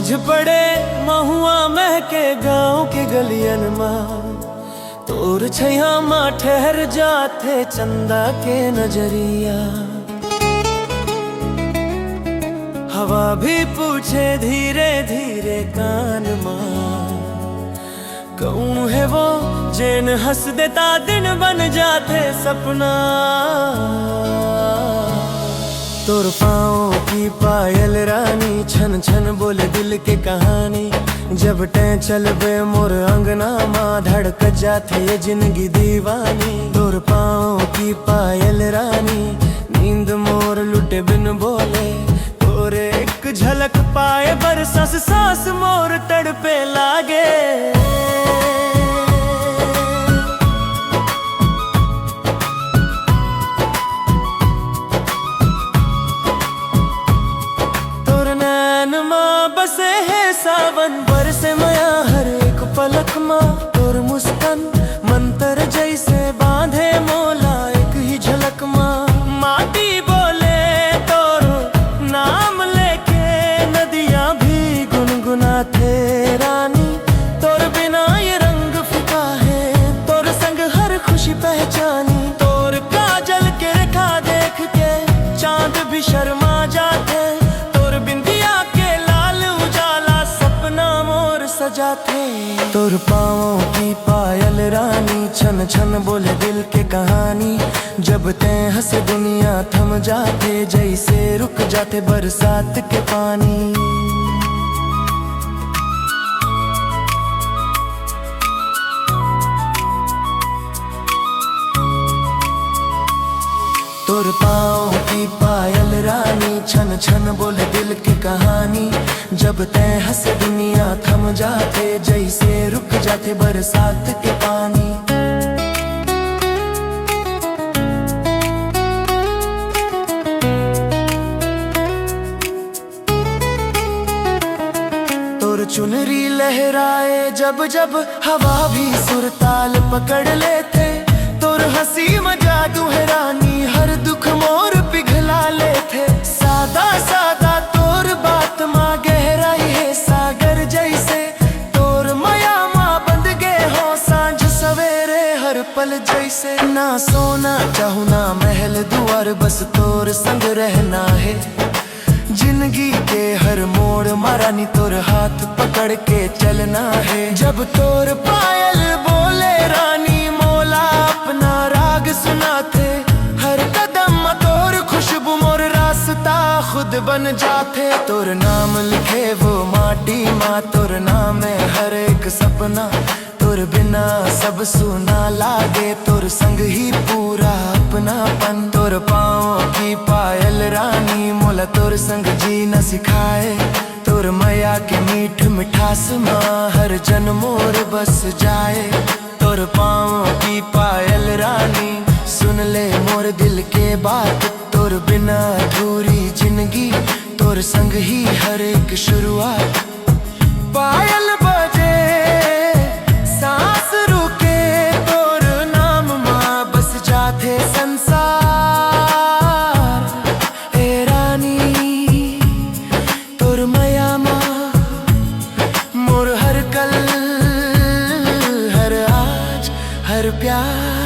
सांझ पड़े महुआ महके गाँव के गलियन माँ, तोर छैया माँ ठहर जाते चंदा के नजरिया। हवा भी पूछे धीरे धीरे कान माँ, कहूँ है वो जेन हंस देता दिन बन जाते सपना। तोर पाँव की पायल रानी छन छन बोले दिल के कहानी। जब टे चल बे मोर अंगना माँ धड़क जाते ये जिंदगी दीवानी। तोर पाँव की पायल रानी नींद मोर लुटे बिन बोले। तोरे एक झलक पाए बरसास सांस मोर तड़पे लागे। बसे है सावन बरसे मया हर एक पलक माँ। तोर मुस्कान मंत्र जैसे बांधे मोला एक ही झलक माँ। माटी बोले तोर नाम लेके नदियाँ भी गुनगुनाते रानी। तोर बिना ये रंग फीका है तोर संग हर खुशी पहचानी। तोर काजल के रेखा देख के चांद भी शर्मा जाते। तोर बिंदिया सजाते। तोर पाँवों की पायल रानी छन छन बोले दिल के कहानी। जब ते हंसे दुनिया थम जाते जैसे रुक जाते बरसात के पानी। तोर पाँव की पायल रानी छन छन बोले दिल की कहानी। जब ते हंसे दुनिया थम जाते जैसे रुक जाते बरसात के पानी। तोर चुनरी लहराए जब जब हवा भी सुरताल पकड़ लेते। तोर हंसी मजाक है रानी हर दुख मोर पिघला लेते। सादा सादा तोर बात माँ गहराई है सागर जैसे। तोर माया माँ बंद गे हो सांझ सवेरे हर पल जैसे। ना सोना चाहूँ ना महल दुआर बस तोर संग रहना है। जिंदगी के हर मोड़ मारानी तोर हाथ पकड़ के चलना है। जब तोर पायल बोले रानी मोला अपना राग सुनाते। हर कदम तोर खुशबू मोर रास्ता खुद बन जाते। तोर नाम लिखे वो माटी माँ तोर नाम है हर एक सपना। तोर बिना सब सुना लागे तोर संग ही पूरा अपनापन। तोर पाँव की पायल रानी मोला तोर संग जीना सिखाए। तोर मैया के मीठ मिठास माँ हर जन मोर बस जाए। तोर पाँव की पायल रानी सुन ले मोर दिल के बात। तोर बिना अधूरी जिंदगी तोर संग ही हर एक शुरुआत। पायल बजे सांस रुके तोर नाम माँ बस जाते संसार। ए रानी तोर माया माँ मोर हर कल हर आज हर प्यार।